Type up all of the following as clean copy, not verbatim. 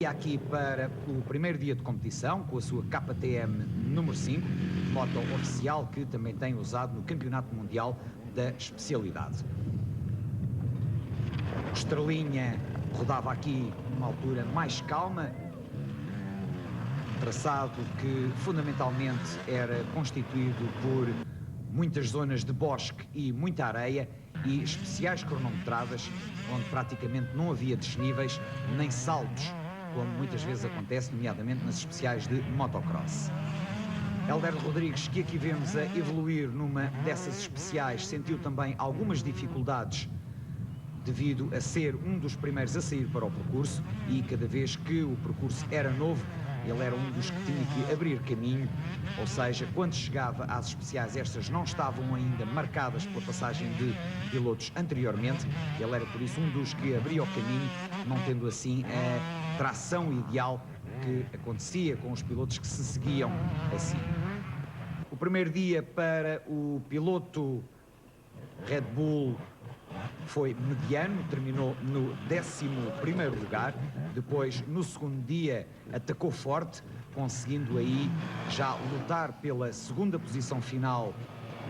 Aqui para o primeiro dia de competição, com a sua KTM número 5, moto oficial que também tem usado no Campeonato Mundial da especialidade. O Estrelinha rodava aqui numa altura mais calma, um traçado que fundamentalmente era constituído por muitas zonas de bosque e muita areia e especiais cronometradas, onde praticamente não havia desníveis nem saltos, como muitas vezes acontece, nomeadamente nas especiais de motocross. Hélder Rodrigues, que aqui vemos a evoluir numa dessas especiais, sentiu também algumas dificuldades devido a ser um dos primeiros a sair para o percurso e cada vez que o percurso era novo, ele era um dos que tinha que abrir caminho, ou seja, quando chegava às especiais, estas não estavam ainda marcadas pela passagem de pilotos anteriormente, ele era por isso um dos que abria o caminho, não tendo assim a tração ideal que acontecia com os pilotos que se seguiam assim. O primeiro dia para o piloto Red Bull foi mediano, terminou no 11º lugar, depois no segundo dia atacou forte, conseguindo aí já lutar pela segunda posição final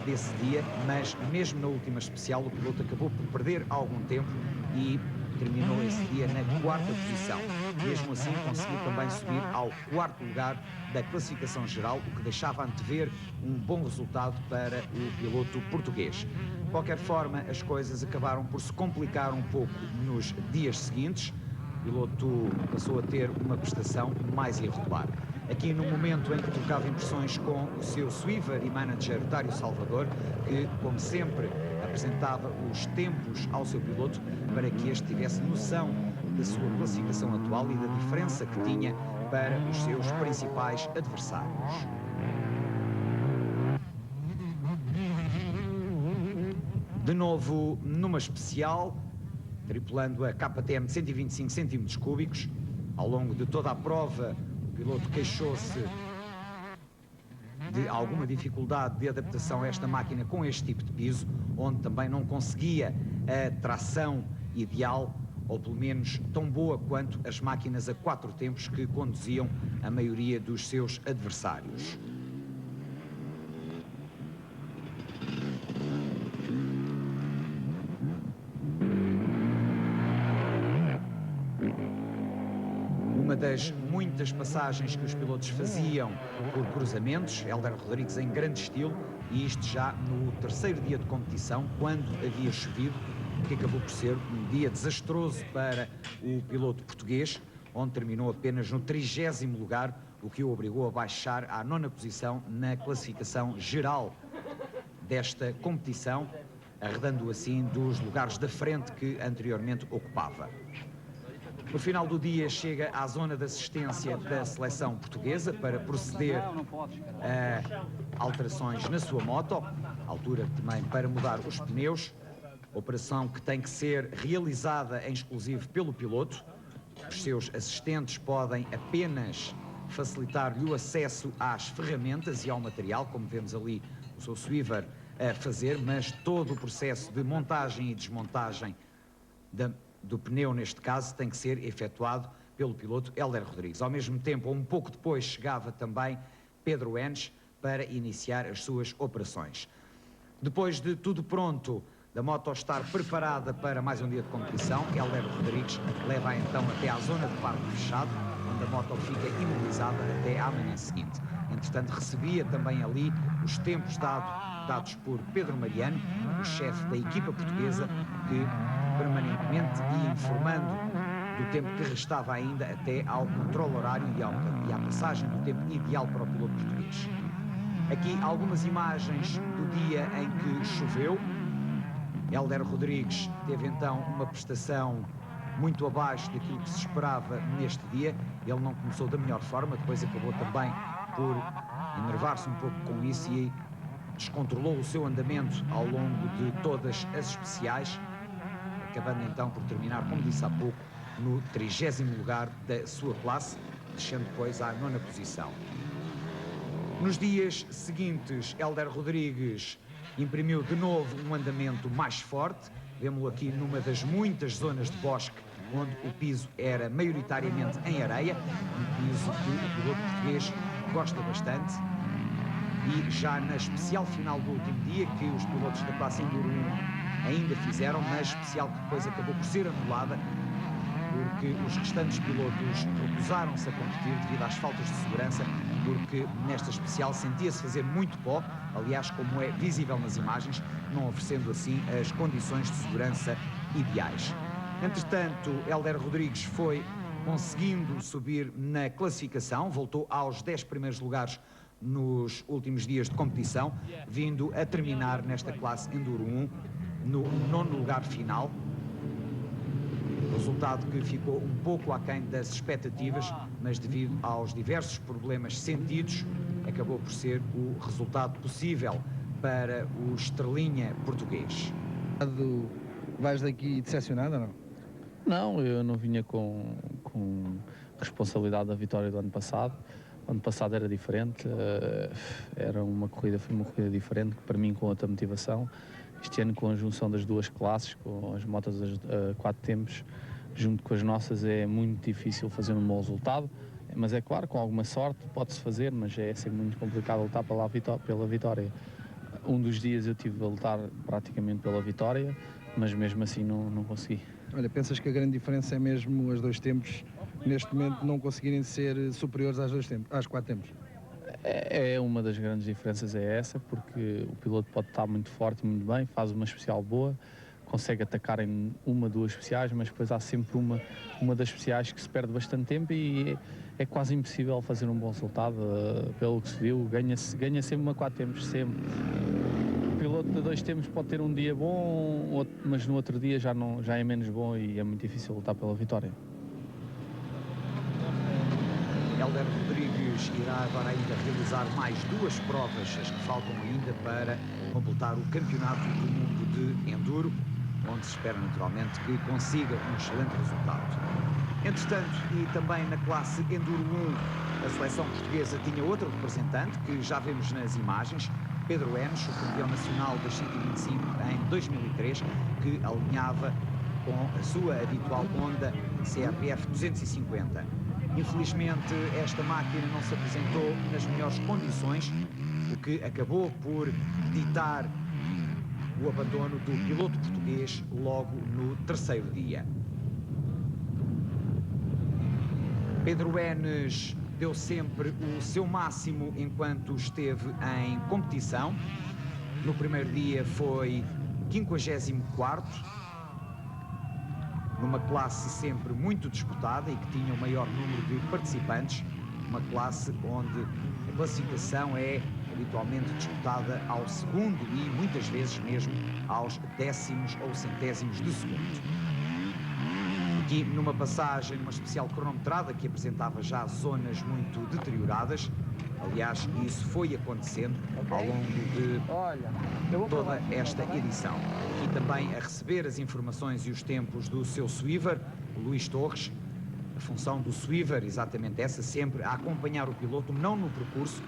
desse dia, mas mesmo na última especial o piloto acabou por perder algum tempo e terminou esse dia na 4ª posição. Mesmo assim conseguiu também subir ao 4º lugar da classificação geral, o que deixava antever um bom resultado para o piloto português. De qualquer forma, as coisas acabaram por se complicar um pouco nos dias seguintes. O piloto passou a ter uma prestação mais irregular. Aqui no momento em que trocava impressões com o seu sweeper e manager Dário Salvador, que, como sempre, apresentava os tempos ao seu piloto para que este tivesse noção da sua classificação atual e da diferença que tinha para os seus principais adversários. De novo numa especial, tripulando a KTM de 125 cm3, ao longo de toda a prova o piloto queixou-se de alguma dificuldade de adaptação a esta máquina com este tipo de piso, onde também não conseguia a tração ideal, ou pelo menos tão boa quanto as máquinas a 4 tempos que conduziam a maioria dos seus adversários. Uma das muitas passagens que os pilotos faziam por cruzamentos, Hélder Rodrigues em grande estilo, e isto já no 3º dia de competição, quando havia chovido, que acabou por ser um dia desastroso para o piloto português, onde terminou apenas no 30º lugar, o que o obrigou a baixar à 9ª posição na classificação geral desta competição, arredando assim dos lugares da frente que anteriormente ocupava. No final do dia chega à zona de assistência da seleção portuguesa para proceder a alterações na sua moto, altura também para mudar os pneus, operação que tem que ser realizada em exclusivo pelo piloto. Os seus assistentes podem apenas facilitar-lhe o acesso às ferramentas e ao material, como vemos ali o seu sweeper a fazer, mas todo o processo de montagem e desmontagem do pneu, neste caso, tem que ser efetuado pelo piloto Hélder Rodrigues. Ao mesmo tempo, um pouco depois, chegava também Pedro Enes para iniciar as suas operações. Depois de tudo pronto, da moto estar preparada para mais um dia de competição, Hélder Rodrigues leva então até à zona de parque fechado, onde a moto fica imobilizada até à manhã seguinte. Entretanto, recebia também ali os tempos dados por Pedro Mariano, o chefe da equipa portuguesa, que permanentemente ia informando do tempo que restava ainda até ao controle horário e à passagem do tempo ideal para o piloto português. Aqui algumas imagens do dia em que choveu. Hélder Rodrigues teve então uma prestação muito abaixo daquilo que se esperava neste dia. Ele não começou da melhor forma, depois acabou também por enervar-se um pouco com isso e descontrolou o seu andamento ao longo de todas as especiais, acabando então por terminar, como disse há pouco, no 30º lugar da sua classe, descendo depois à 9ª posição. Nos dias seguintes, Hélder Rodrigues imprimiu de novo um andamento mais forte. Vemo-lo aqui numa das muitas zonas de bosque onde o piso era maioritariamente em areia, um piso que o piloto português gosta bastante. E já na especial final do último dia, que os pilotos da classe Enduro 1 ainda fizeram, mas especial que depois acabou por ser anulada, porque os restantes pilotos recusaram-se a competir devido às faltas de segurança, porque nesta especial sentia-se fazer muito pó, aliás, como é visível nas imagens, não oferecendo assim as condições de segurança ideais. Entretanto, Hélder Rodrigues foi conseguindo subir na classificação, voltou aos 10 primeiros lugares nos últimos dias de competição, vindo a terminar nesta classe Enduro 1 no 9º lugar final. Resultado que ficou um pouco aquém das expectativas, mas devido aos diversos problemas sentidos, acabou por ser o resultado possível para o estrelinha português. Vais daqui decepcionado ou não? Não, eu não vinha com responsabilidade da vitória do ano passado. O ano passado era diferente, foi uma corrida diferente, para mim com outra motivação. Este ano, com a junção das duas classes, com as motas a 4 tempos, junto com as nossas, é muito difícil fazer um bom resultado. Mas é claro, com alguma sorte pode-se fazer, mas é sempre muito complicado lutar pela vitória. Um dos dias eu tive a lutar praticamente pela vitória, mas mesmo assim não consegui. Olha, pensas que a grande diferença é mesmo os 2 tempos, neste momento, não conseguirem ser superiores às 4 tempos? É uma das grandes diferenças, é essa, porque o piloto pode estar muito forte e muito bem, faz uma especial boa, consegue atacar em 1, 2 especiais, mas depois há sempre uma das especiais que se perde bastante tempo e é quase impossível fazer um bom resultado. Pelo que se viu, ganha sempre uma 4 tempos, sempre. O piloto de 2 tempos pode ter um dia bom, mas no outro dia já é menos bom e é muito difícil lutar pela vitória. Hélder Rodrigues irá agora ainda realizar mais 2 provas, as que faltam ainda para completar o Campeonato do Mundo de Enduro, onde se espera naturalmente que consiga um excelente resultado. Entretanto, e também na classe Enduro 1, a seleção portuguesa tinha outro representante, que já vemos nas imagens, Pedro Enes, o campeão nacional das 125 em 2003, que alinhava com a sua habitual Honda CRF 250. Infelizmente, esta máquina não se apresentou nas melhores condições, o que acabou por ditar o abandono do piloto português logo no 3º dia. Pedro Enes deu sempre o seu máximo enquanto esteve em competição. No primeiro dia foi 54º, numa classe sempre muito disputada e que tinha o maior número de participantes, uma classe onde a classificação é habitualmente disputada ao segundo e muitas vezes mesmo aos 10º ou 100º de segundo. Aqui numa passagem, numa especial cronometrada que apresentava já zonas muito deterioradas, aliás isso foi acontecendo ao longo de toda esta edição. Aqui também a receber as informações e os tempos do seu sweeper, Luís Torres. A função do sweeper, exatamente essa, sempre a acompanhar o piloto, não no percurso.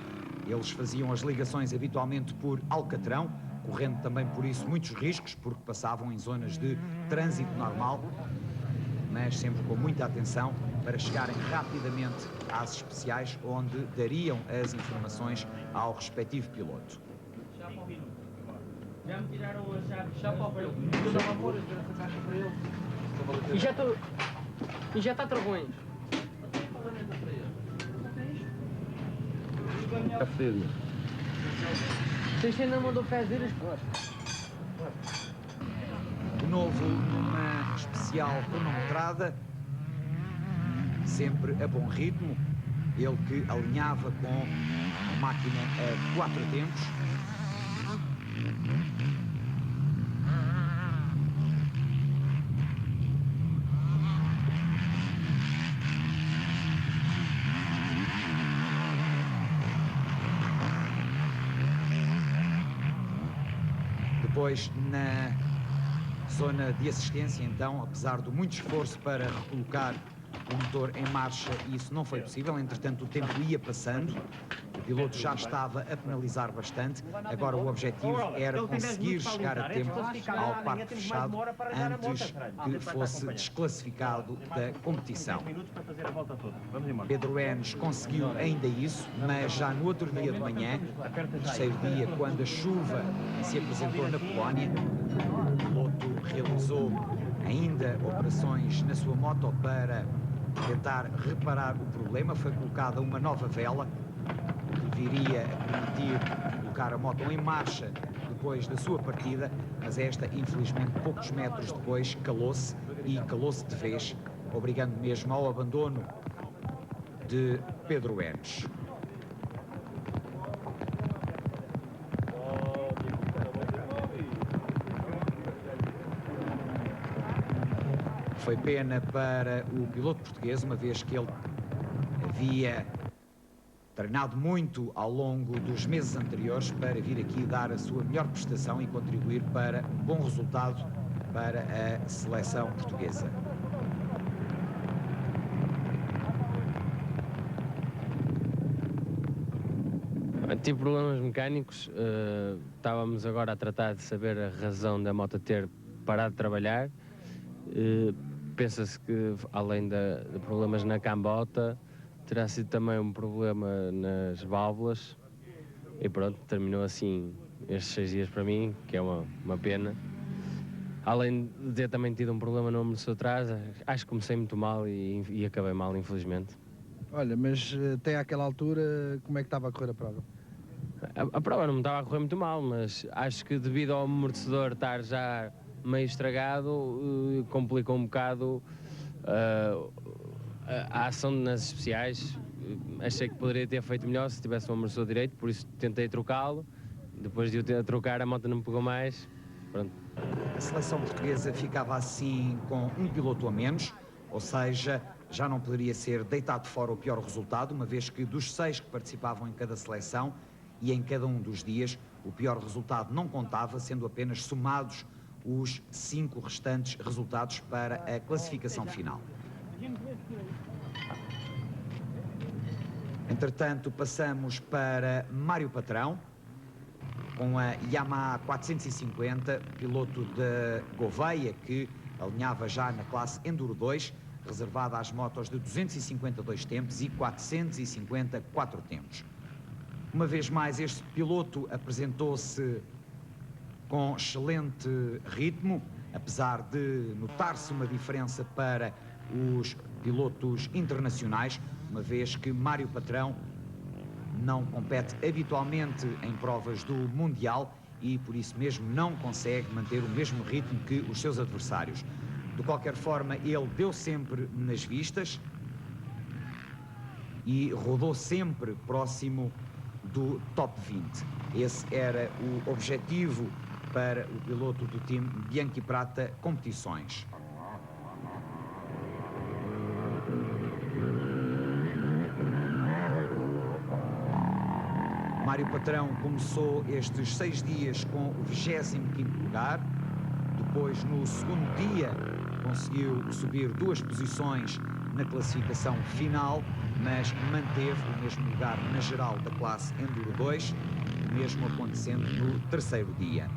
Eles faziam as ligações habitualmente por Alcatrão, correndo também por isso muitos riscos, porque passavam em zonas de trânsito normal, mas sempre com muita atenção para chegarem rapidamente às especiais, onde dariam as informações ao respectivo piloto. Já me tiraram a chave. Já para ele. Eu estava a pôr a caixa para ele. E já está travões. É fedido. Vocês ainda mandou fazer as costas. De novo, numa especial cronometrada, sempre a bom ritmo, ele que alinhava com a máquina a 4 tempos. Depois, na zona de assistência, então, apesar de muito esforço para recolocar o motor em marcha e isso não foi possível. Entretanto, o tempo ia passando, o piloto já estava a penalizar bastante. Agora o objetivo era conseguir chegar a tempo ao parque fechado antes que fosse desclassificado da competição. Pedro Enes conseguiu ainda isso, mas já no outro dia de manhã, terceiro dia, quando a chuva se apresentou na Polónia, o piloto realizou ainda operações na sua moto para tentar reparar o problema. Foi colocada uma nova vela que viria a permitir colocar a moto em marcha depois da sua partida, mas esta, infelizmente, poucos metros depois, calou-se e calou-se de vez, obrigando mesmo ao abandono de Pedro Enes. Foi pena para o piloto português, uma vez que ele havia treinado muito ao longo dos meses anteriores para vir aqui dar a sua melhor prestação e contribuir para um bom resultado para a seleção portuguesa. Tive problemas mecânicos, estávamos agora a tratar de saber a razão da moto ter parado de trabalhar. Pensa-se que, além de problemas na cambota, terá sido também um problema nas válvulas e pronto, terminou assim estes 6 dias para mim, que é uma pena. Além de ter também tido um problema no amortecedor atrás, acho que comecei muito mal e acabei mal, infelizmente. Olha, mas até àquela altura, como é que estava a correr a prova? A prova não me estava a correr muito mal, mas acho que devido ao amortecedor estar já meio estragado, complicou um bocado a ação nas especiais. Achei que poderia ter feito melhor se tivesse um amortecedor direito, por isso tentei trocá-lo. Depois de eu ter a trocar, a moto não me pegou mais. Pronto. A seleção portuguesa ficava assim com um piloto a menos, ou seja, já não poderia ser deitado fora o pior resultado, uma vez que dos 6 que participavam em cada seleção e em cada um dos dias, o pior resultado não contava, sendo apenas somados os 5 restantes resultados para a classificação final. Entretanto, passamos para Mário Patrão, com a Yamaha 450, piloto de Gouveia, que alinhava já na classe Enduro 2, reservada às motos de 252 tempos e 450 4 tempos. Uma vez mais, este piloto apresentou-se com excelente ritmo, apesar de notar-se uma diferença para os pilotos internacionais, uma vez que Mário Patrão não compete habitualmente em provas do Mundial e por isso mesmo não consegue manter o mesmo ritmo que os seus adversários. De qualquer forma, ele deu sempre nas vistas e rodou sempre próximo do top 20. Esse era o objetivo para o piloto do time Bianchi Prata Competições. Mário Patrão começou estes 6 dias com o 25º lugar, depois no segundo dia conseguiu subir 2 posições na classificação final, mas manteve o mesmo lugar na geral da classe Enduro 2, mesmo acontecendo no terceiro dia.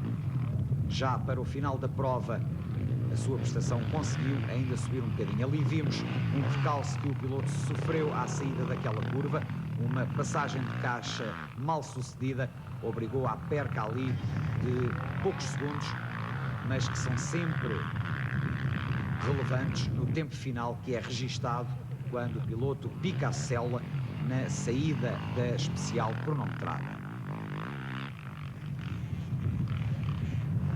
Já para o final da prova, a sua prestação conseguiu ainda subir um bocadinho. Ali vimos um percalço que o piloto sofreu à saída daquela curva, uma passagem de caixa mal sucedida, obrigou à perca ali de poucos segundos, mas que são sempre relevantes no tempo final que é registado quando o piloto pica a célula na saída da especial cronometrada.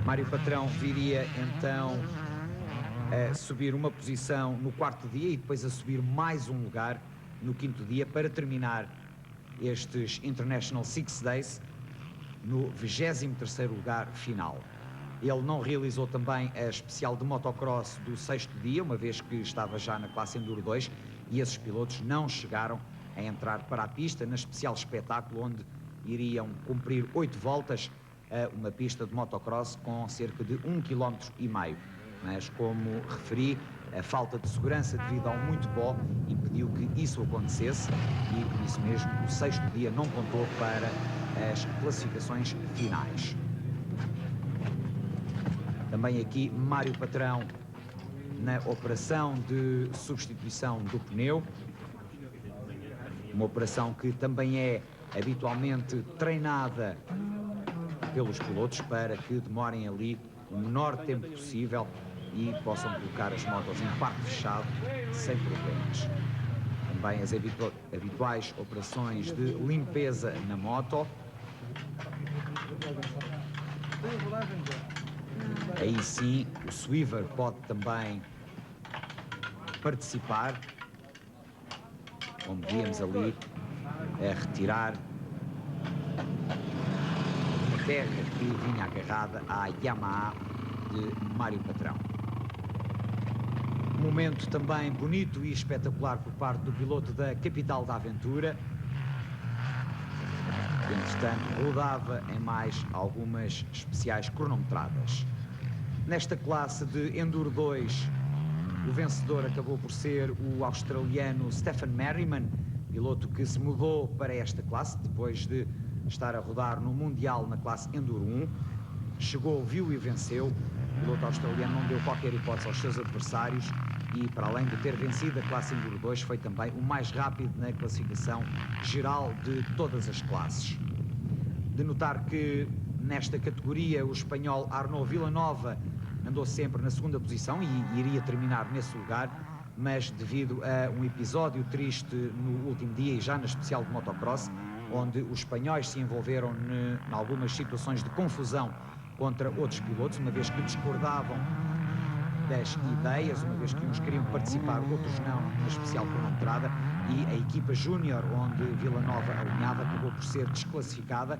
Mário Patrão viria então a subir uma posição no 4º dia e depois a subir mais um lugar no 5º dia para terminar estes International Six Days no 23º lugar final. Ele não realizou também a especial de motocross do 6º dia, uma vez que estava já na classe Enduro 2, e esses pilotos não chegaram a entrar para a pista na especial espetáculo, onde iriam cumprir 8 voltas a uma pista de motocross com cerca de 1,5 km. Mas, como referi, a falta de segurança devido ao muito pó impediu que isso acontecesse e, por isso mesmo, o sexto dia não contou para as classificações finais. Também aqui Mário Patrão na operação de substituição do pneu, uma operação que também é habitualmente treinada pelos pilotos para que demorem ali o menor tempo possível e possam colocar as motos em parque fechado sem problemas. Também as habituais operações de limpeza na moto. Aí sim, o sweeper pode também participar, como víamos ali, a retirar a terra que vinha agarrada à Yamaha de Mário Patrão. Um momento também bonito e espetacular por parte do piloto da Capital da Aventura, que entretanto rodava em mais algumas especiais cronometradas. Nesta classe de Enduro 2, o vencedor acabou por ser o australiano Stefan Merriman, piloto que se mudou para esta classe depois de estar a rodar no Mundial na classe Enduro 1. Chegou, viu e venceu. O piloto australiano não deu qualquer hipótese aos seus adversários e, para além de ter vencido a classe Enduro 2, foi também o mais rápido na classificação geral de todas as classes. De notar que nesta categoria o espanhol Arnaud Villanova andou sempre na segunda posição e iria terminar nesse lugar, mas devido a um episódio triste no último dia e já na especial de motocross, onde os espanhóis se envolveram em algumas situações de confusão contra outros pilotos, uma vez que discordavam das ideias, uma vez que uns queriam participar, outros não, na especial cronometrada, e a equipa júnior, onde Villanova alinhava, acabou por ser desclassificada,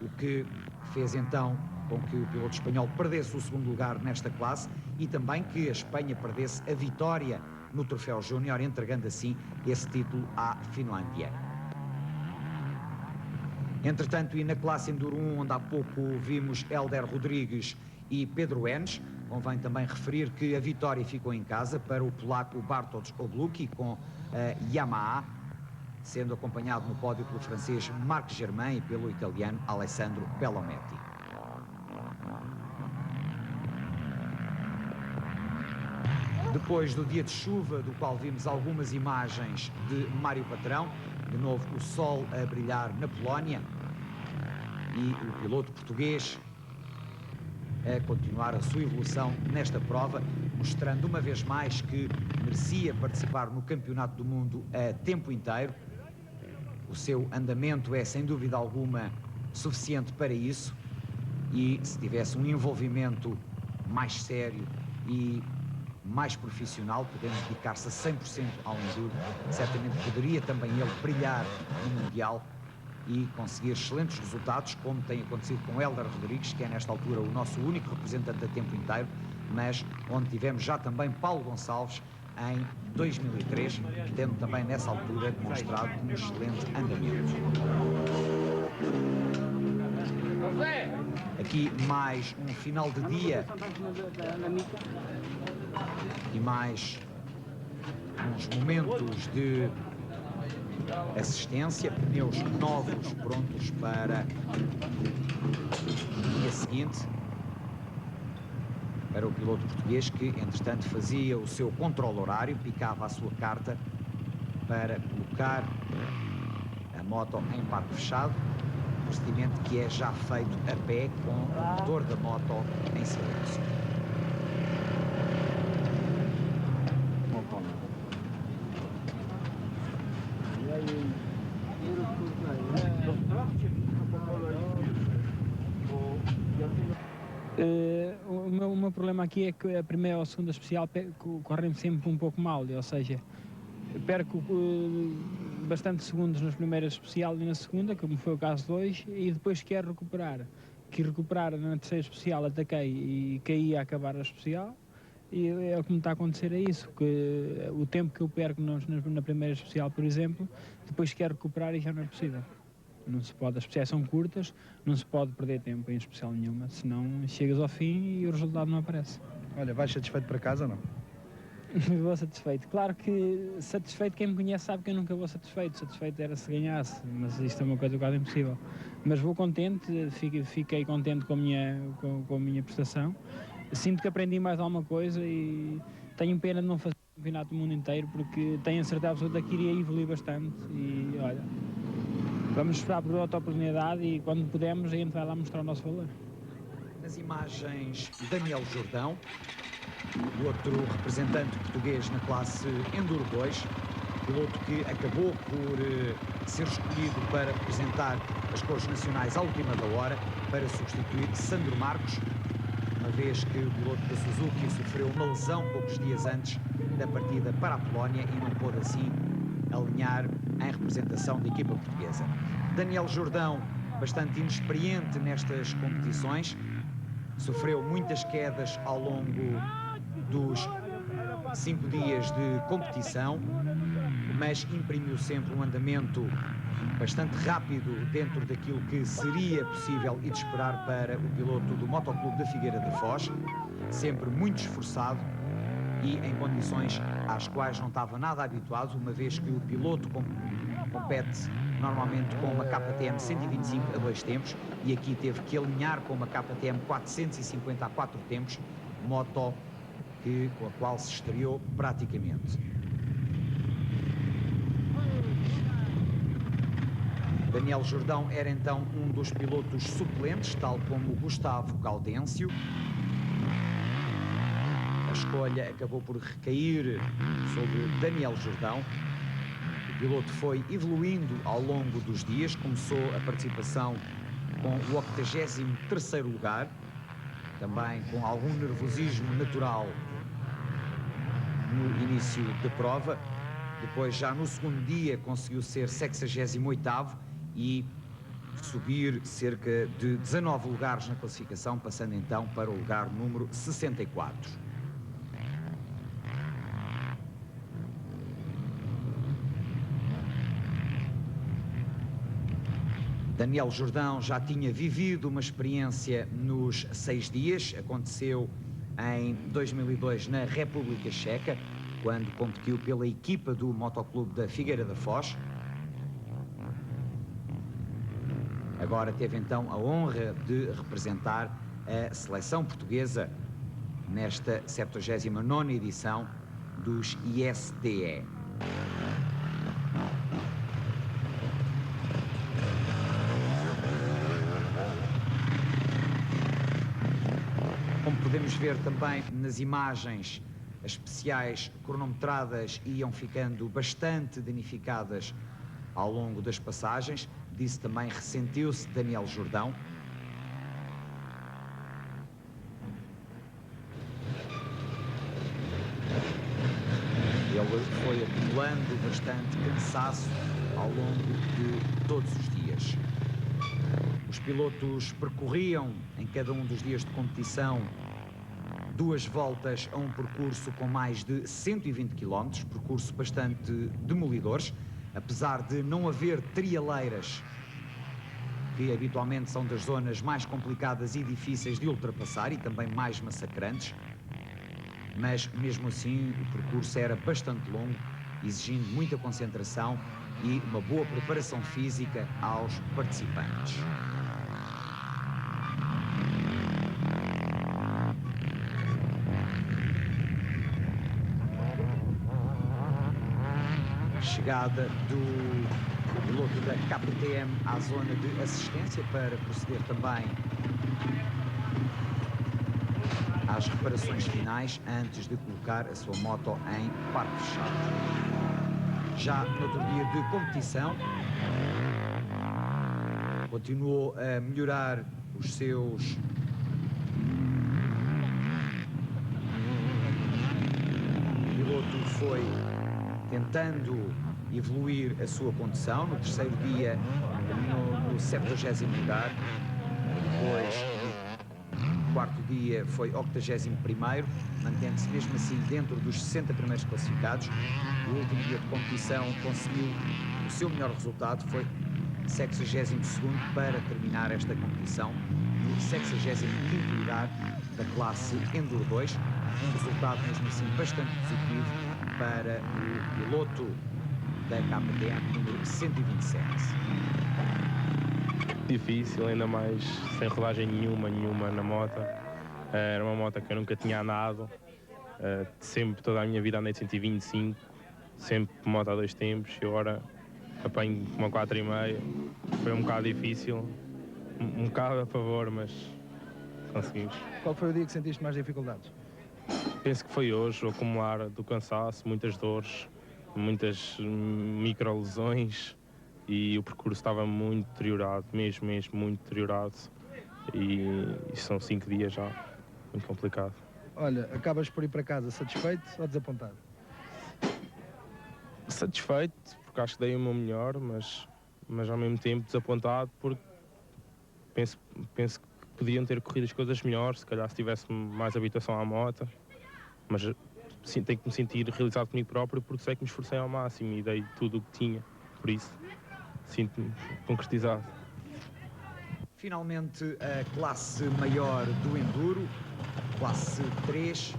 o que fez então com que o piloto espanhol perdesse o segundo lugar nesta classe e também que a Espanha perdesse a vitória no troféu júnior, entregando assim esse título à Finlândia. Entretanto, e na classe Enduro 1, onde há pouco vimos Hélder Rodrigues e Pedro Enes, convém também referir que a vitória ficou em casa para o polaco Bartosz Obluki com a Yamaha, sendo acompanhado no pódio pelo francês Marc Germain e pelo italiano Alessandro Bellometti. Depois do dia de chuva, do qual vimos algumas imagens de Mário Patrão, de novo o sol a brilhar na Polónia e o piloto português a continuar a sua evolução nesta prova, mostrando uma vez mais que merecia participar no Campeonato do Mundo a tempo inteiro. O seu andamento é, sem dúvida alguma, suficiente para isso e se tivesse um envolvimento mais sério e mais profissional, podendo dedicar-se a 100% ao enduro, certamente poderia também ele brilhar no Mundial e conseguir excelentes resultados, como tem acontecido com Hélder Rodrigues, que é nesta altura o nosso único representante a tempo inteiro, mas onde tivemos já também Paulo Gonçalves em 2003, tendo também nessa altura demonstrado um excelente andamento. Aqui mais um final de dia e mais uns momentos de assistência, pneus novos prontos para o dia seguinte, para o piloto português que, entretanto, fazia o seu controle horário, picava a sua carta para colocar a moto em parque fechado, procedimento que é já feito a pé com o motor da moto em silêncio. O meu problema aqui é que a primeira ou a segunda especial correm sempre um pouco mal, ou seja, perco bastante segundos nas primeiras especial e na segunda, como foi o caso de hoje, e depois quero recuperar. Quis recuperar na terceira especial, ataquei e caí a acabar a especial, e é o que me está a acontecer, é isso, que o tempo que eu perco na primeira especial, por exemplo, depois quero recuperar e já não é possível. Não se pode, as especiais são curtas, não se pode perder tempo em especial nenhuma, senão chegas ao fim e o resultado não aparece. Olha, vais satisfeito para casa ou não? Vou satisfeito. Claro que satisfeito, quem me conhece sabe que eu nunca vou satisfeito. Satisfeito era se ganhasse, mas isto é uma coisa quase impossível. Mas vou contente, fiquei contente com a minha prestação. Sinto que aprendi mais alguma coisa e tenho pena de não fazer o campeonato do mundo inteiro, porque tenho a certeza absoluta que iria evoluir bastante. E olha, vamos esperar por outra oportunidade e quando pudermos a gente vai lá mostrar o nosso valor. Nas imagens, Daniel Jordão, o outro representante português na classe Enduro 2, piloto que acabou por ser escolhido para representar as cores nacionais à última da hora, para substituir Sandro Marcos, uma vez que o piloto da Suzuki sofreu uma lesão poucos dias antes da partida para a Polónia e não pôde assim alinhar em representação da equipa portuguesa. Daniel Jordão, bastante inexperiente nestas competições, sofreu muitas quedas ao longo dos 5 dias de competição, mas imprimiu sempre um andamento bastante rápido dentro daquilo que seria possível e de esperar para o piloto do Motoclube da Figueira da Foz, sempre muito esforçado e em condições às quais não estava nada habituado, uma vez que o piloto compete normalmente com uma KTM 125 a 2 tempos e aqui teve que alinhar com uma KTM 450 a 4 tempos, moto com a qual se estreou praticamente. Daniel Jordão era então um dos pilotos suplentes, tal como Gustavo Gaudêncio. A escolha acabou por recair sobre Daniel Jordão. O piloto foi evoluindo ao longo dos dias, começou a participação com o 83º lugar, também com algum nervosismo natural no início da prova. Depois, já no segundo dia, conseguiu ser 68º e subir cerca de 19 lugares na classificação, passando então para o lugar número 64. Daniel Jordão já tinha vivido uma experiência nos 6 dias, aconteceu em 2002 na República Checa, quando competiu pela equipa do Motoclube da Figueira da Foz. Agora teve então a honra de representar a seleção portuguesa nesta 79ª edição dos ISTE. Como podemos ver também nas imagens, as especiais cronometradas iam ficando bastante danificadas ao longo das passagens. Disso também ressentiu-se Daniel Jordão. Ele foi acumulando bastante cansaço ao longo de todos os dias. Os pilotos percorriam em cada um dos dias de competição 2 voltas a um percurso com mais de 120 km, percurso bastante demolidor, apesar de não haver trialeiras, que habitualmente são das zonas mais complicadas e difíceis de ultrapassar e também mais massacrantes, mas mesmo assim o percurso era bastante longo, exigindo muita concentração e uma boa preparação física aos participantes. Chegada do piloto da KTM à zona de assistência para proceder também às reparações finais antes de colocar a sua moto em parque fechado. Já no outro dia de competição, continuou a melhorar os seus o piloto foi tentando evoluir a sua condução. No terceiro dia, no 70º lugar. Depois, no quarto dia, foi 81º, mantendo-se mesmo assim dentro dos 60 primeiros classificados. No último dia de competição, conseguiu o seu melhor resultado, foi 62º para terminar esta competição, no 65º lugar da classe Enduro 2, resultado mesmo assim bastante positivo para o piloto da KTM número 127. Difícil, ainda mais sem rodagem nenhuma na moto. Era uma moto que eu nunca tinha andado, sempre, toda a minha vida andei de 125, sempre moto a 2 tempos, e agora apanho uma 4,5. Foi um bocado difícil, um bocado a favor, mas conseguimos. Qual foi o dia que sentiste mais dificuldades? Penso que foi hoje, o acumular do cansaço, muitas dores, muitas micro-lesões, e o percurso estava muito deteriorado, mesmo muito deteriorado, e são 5 dias já, muito complicado. Olha, acabas por ir para casa satisfeito ou desapontado? Satisfeito, porque acho que dei o meu melhor, mas ao mesmo tempo desapontado, porque penso que podiam ter corrido as coisas melhores, se calhar se tivesse mais habituação à moto, mas sim, tenho que me sentir realizado comigo próprio, porque sei que me esforcei ao máximo e dei tudo o que tinha, por isso sinto-me concretizado. Finalmente, a classe maior do Enduro, classe 3,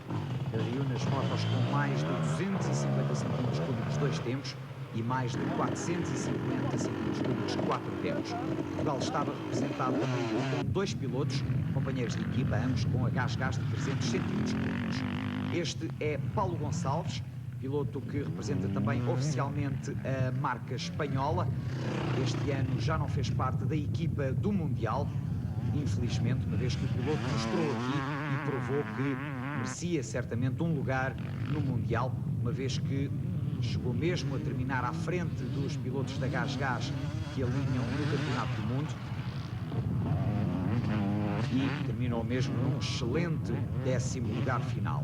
reúne as motos com mais de 250 cm3 2 tempos e mais de 450 cm3 4 tempos. Portugal estava representado também com 2 pilotos, companheiros de equipa, ambos com a gás de 300 cm3. Este é Paulo Gonçalves, piloto que representa também oficialmente a marca espanhola. Este ano já não fez parte da equipa do Mundial, infelizmente, uma vez que o piloto mostrou aqui e provou que merecia certamente um lugar no Mundial, uma vez que chegou mesmo a terminar à frente dos pilotos da Gás que alinham no Campeonato do Mundo, e terminou mesmo num excelente 10º lugar final.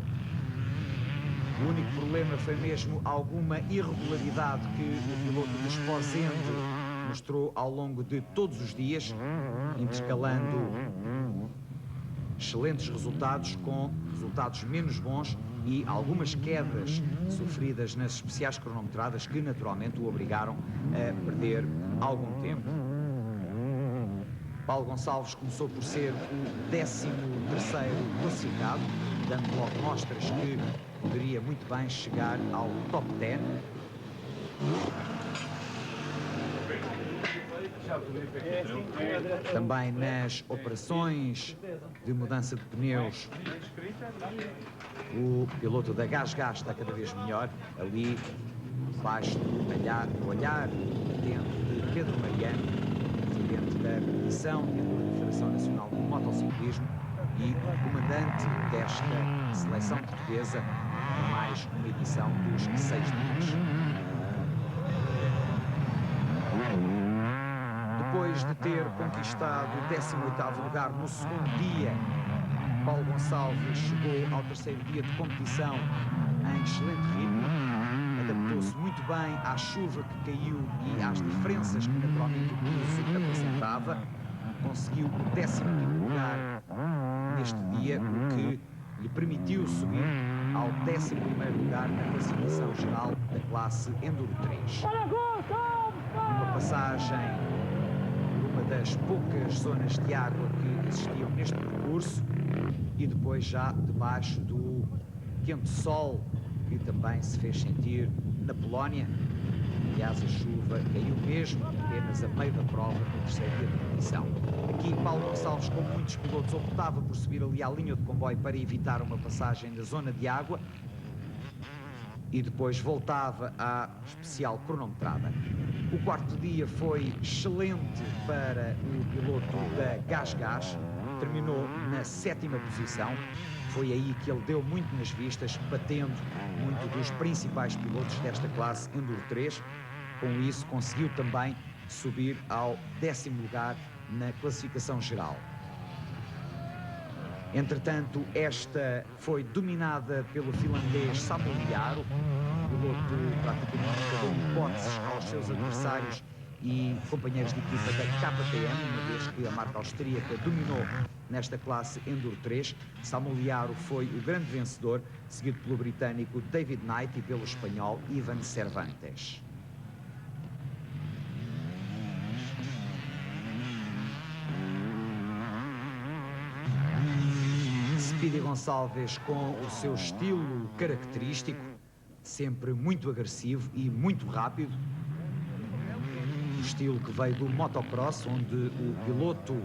O único problema foi mesmo alguma irregularidade que o piloto do Esposende mostrou ao longo de todos os dias, intercalando excelentes resultados com resultados menos bons e algumas quedas sofridas nas especiais cronometradas que naturalmente o obrigaram a perder algum tempo. Paulo Gonçalves começou por ser o 13º classificado, dando logo mostras que poderia muito bem chegar ao top 10. Também nas operações de mudança de pneus, o piloto da Gás está cada vez melhor, ali debaixo do olhar atento de Pedro Mariano, presidente da Comissão da Federação Nacional de Motociclismo e comandante desta seleção portuguesa em mais uma edição dos 6 dias. Depois de ter conquistado o 18º lugar no segundo dia, Paulo Gonçalves chegou ao 3º dia de competição em excelente ritmo, adaptou-se muito bem à chuva que caiu e às diferenças que naturalmente o curso apresentava, conseguiu o 15º lugar neste dia, o que lhe permitiu subir ao 11º lugar na classificação geral da classe Enduro 3. Uma passagem por uma das poucas zonas de água que existiam neste percurso e depois já debaixo do quente sol que também se fez sentir na Polónia. Aliás, a chuva caiu mesmo apenas a meio da prova no 3º dia de competição. Aqui, Paulo Gonçalves, como muitos pilotos, optava por subir ali à linha de comboio para evitar uma passagem da zona de água e depois voltava à especial cronometrada. O 4º dia foi excelente para o piloto da Gás, terminou na 7ª posição. Foi aí que ele deu muito nas vistas, batendo muito dos principais pilotos desta classe Enduro 3. Com isso, conseguiu também subir ao 10º lugar na classificação geral. Entretanto, esta foi dominada pelo finlandês Samuel Jaro, piloto praticamente deu hipóteses aos seus adversários e companheiros de equipa da KTM, uma vez que a marca austríaca dominou nesta classe Enduro 3. Samuel Jaro foi o grande vencedor, seguido pelo britânico David Knight e pelo espanhol Ivan Cervantes. Speedy Gonçalves, com o seu estilo característico, sempre muito agressivo e muito rápido. O estilo que veio do motocross, onde o piloto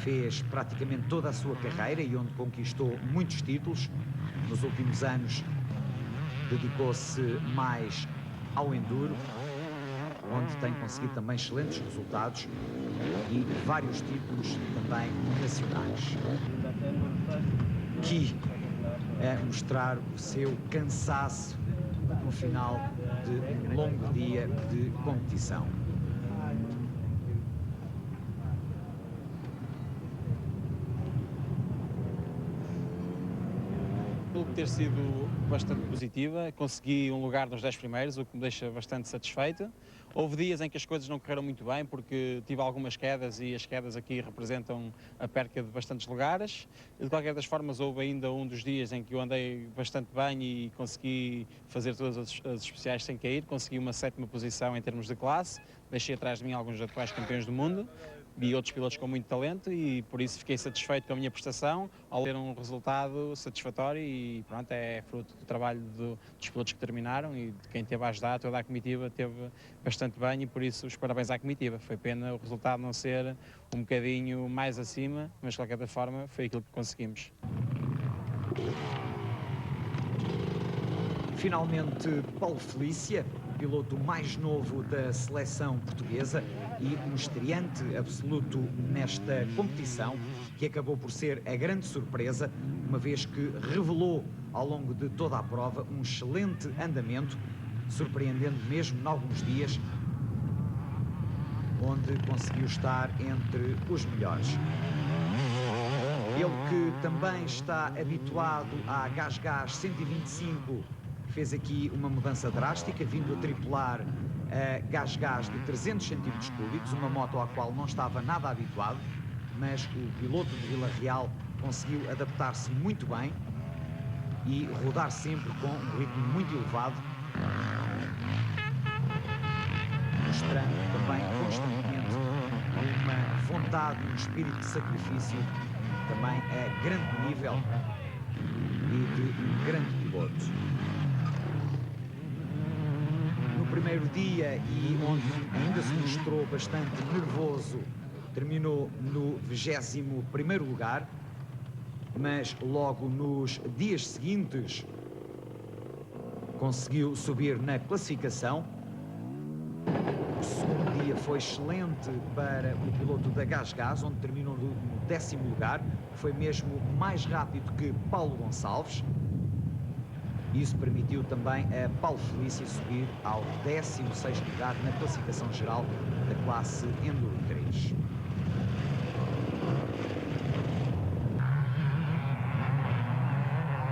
fez praticamente toda a sua carreira e onde conquistou muitos títulos. Nos últimos anos dedicou-se mais ao enduro, onde tem conseguido também excelentes resultados e vários títulos também nacionais. Aqui a mostrar o seu cansaço no final de um longo dia de competição. Ter sido bastante positiva, consegui um lugar nos 10 primeiros, o que me deixa bastante satisfeito. Houve dias em que as coisas não correram muito bem, porque tive algumas quedas e as quedas aqui representam a perca de bastantes lugares. De qualquer das formas, houve ainda um dos dias em que eu andei bastante bem e consegui fazer todas as especiais sem cair, consegui uma 7ª posição em termos de classe, deixei atrás de mim alguns atuais campeões do mundo e outros pilotos com muito talento, e por isso fiquei satisfeito com a minha prestação ao ter um resultado satisfatório, e pronto, é fruto do trabalho dos pilotos que terminaram e de quem teve a ajudar. Toda a comitiva teve bastante bem e por isso os parabéns à comitiva. Foi pena o resultado não ser um bocadinho mais acima, mas de qualquer forma foi aquilo que conseguimos. Finalmente, Paulo Felícia, piloto mais novo da seleção portuguesa e um estreante absoluto nesta competição, que acabou por ser a grande surpresa, uma vez que revelou ao longo de toda a prova um excelente andamento, surpreendendo mesmo em alguns dias, onde conseguiu estar entre os melhores. Ele que também está habituado à Gas 125, fez aqui uma mudança drástica, vindo a tripular a Gas de 300 cm3, uma moto à qual não estava nada habituado, mas o piloto de Vila Real conseguiu adaptar-se muito bem e rodar sempre com um ritmo muito elevado, mostrando também constantemente uma vontade e um espírito de sacrifício também a grande nível e de um grande piloto. No primeiro dia, e onde ainda se mostrou bastante nervoso, terminou no 21º lugar, mas logo nos dias seguintes conseguiu subir na classificação. O segundo dia foi excelente para o piloto da Gas, onde terminou no 10º lugar, foi mesmo mais rápido que Paulo Gonçalves. Isso permitiu também a Paulo Felícia subir ao 16º lugar na classificação geral da classe Enduro 3.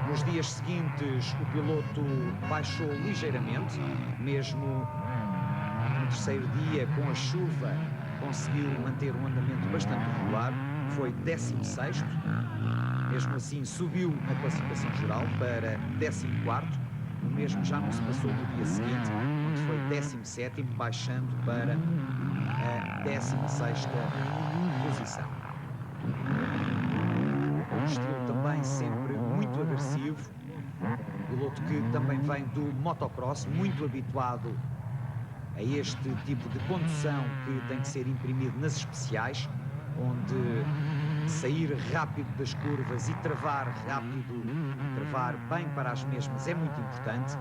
Nos dias seguintes, o piloto baixou ligeiramente, mesmo no terceiro dia, com a chuva, conseguiu manter um andamento bastante regular, foi 16º. Mesmo assim, subiu na classificação geral para 14º. O mesmo já não se passou no dia seguinte, onde foi 17º, baixando para a 16ª posição. Um estilo também sempre muito agressivo. Piloto que também vem do motocross, muito habituado a este tipo de condução que tem que ser imprimido nas especiais, onde sair rápido das curvas e travar rápido, travar bem para as mesmas é muito importante.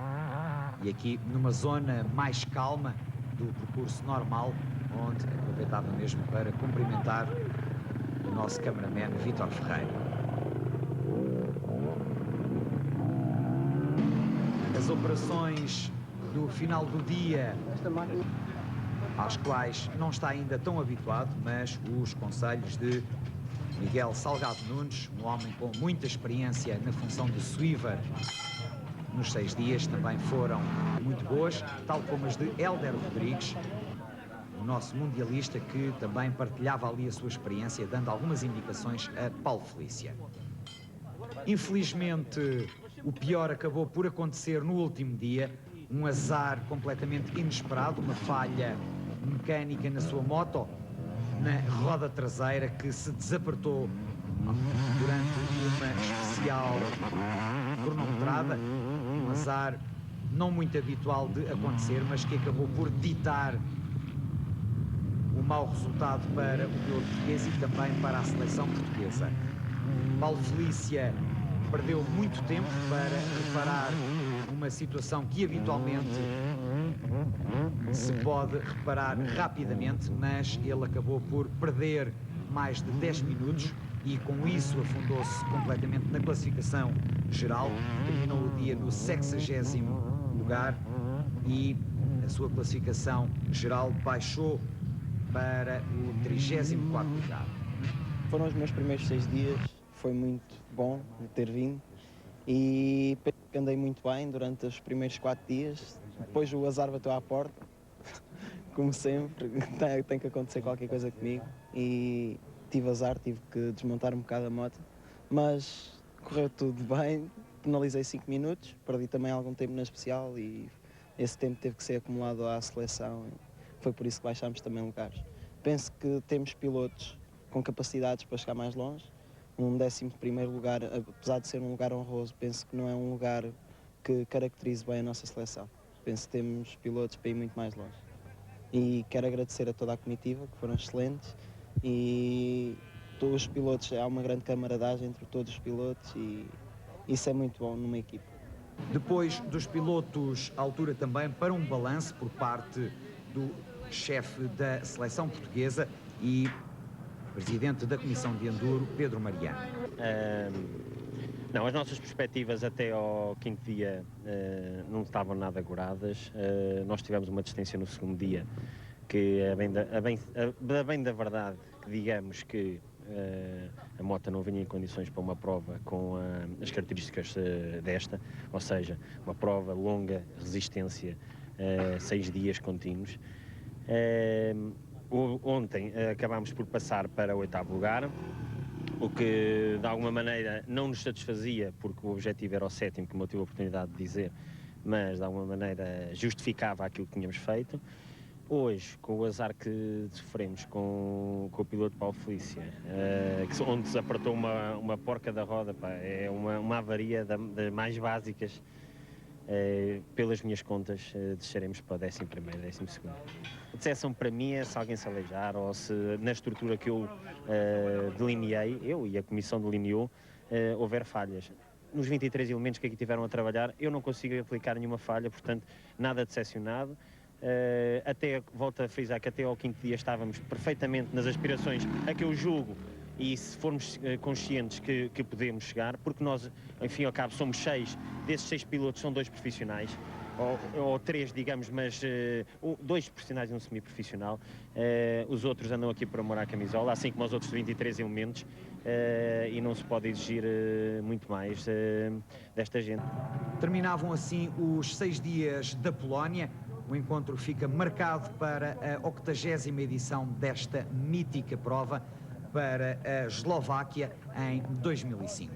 E aqui numa zona mais calma do percurso normal, onde aproveitava mesmo para cumprimentar o nosso cameraman Vítor Ferreira. As operações do final do dia, às quais não está ainda tão habituado, mas os conselhos de Miguel Salgado Nunes, um homem com muita experiência na função de sweeper nos 6 dias, também foram muito boas, tal como as de Hélder Rodrigues, o nosso mundialista, que também partilhava ali a sua experiência, dando algumas indicações a Paulo Felícia. Infelizmente, o pior acabou por acontecer no último dia, um azar completamente inesperado, uma falha mecânica na sua moto, na roda traseira, que se desapertou durante uma especial cronometrada, um azar não muito habitual de acontecer, mas que acabou por ditar o mau resultado para o piloto português e também para a seleção portuguesa. Paulo Felícia perdeu muito tempo para reparar uma situação que habitualmente se pode reparar rapidamente, mas ele acabou por perder mais de 10 minutos e com isso afundou-se completamente na classificação geral. Terminou o dia no 60º lugar e a sua classificação geral baixou para o 34º lugar. Foram os meus primeiros 6 dias, foi muito bom ter vindo e andei muito bem durante os primeiros 4 dias. Depois o azar bateu à porta, como sempre, tem que acontecer qualquer coisa comigo e tive azar, tive que desmontar um bocado a moto, mas correu tudo bem, penalizei 5 minutos, perdi também algum tempo na especial e esse tempo teve que ser acumulado à seleção, foi por isso que baixámos também lugares. Penso que temos pilotos com capacidades para chegar mais longe, um 11º lugar, apesar de ser um lugar honroso, penso que não é um lugar que caracterize bem a nossa seleção. Penso que temos pilotos para ir muito mais longe. E quero agradecer a toda a comitiva, que foram excelentes, e todos os pilotos, há uma grande camaradagem entre todos os pilotos e isso é muito bom numa equipa. Depois dos pilotos, à altura também para um balanço por parte do chefe da seleção portuguesa e presidente da Comissão de Enduro, Pedro Mariano. Não, as nossas perspectivas até ao 5º dia não estavam nada agoradas. Nós tivemos uma distância no 2º dia que, a bem da verdade, que digamos que a moto não vinha em condições para uma prova com as características desta, ou seja, uma prova longa, resistência, 6 dias contínuos. Ontem acabámos por passar para o 8º lugar, o que de alguma maneira não nos satisfazia, porque o objetivo era o 7º, como eu tive a oportunidade de dizer, mas de alguma maneira justificava aquilo que tínhamos feito. Hoje, com o azar que sofremos com o piloto Paulo Felícia, onde se apertou uma porca da roda, pá, é uma avaria das mais básicas. Pelas minhas contas, desceremos para o 11º, 12º. A decepção para mim é se alguém se aleijar ou se na estrutura que eu delineei, eu e a Comissão delineou, houver falhas. Nos 23 elementos que aqui tiveram a trabalhar, eu não consigo aplicar nenhuma falha, portanto, nada decepcionado. Volto a frisar que até ao 5º dia estávamos perfeitamente nas aspirações a que eu julgo e se formos conscientes que podemos chegar, porque nós, enfim, ao cabo, somos 6, desses 6 pilotos são 2 profissionais, ou 3, digamos, mas 2 profissionais e um semi-profissional, os outros andam aqui por amor à camisola, assim como os outros 23 elementos, e não se pode exigir muito mais desta gente. Terminavam assim os 6 dias da Polónia. O encontro fica marcado para a 80ª edição desta mítica prova, para a Eslováquia em 2005.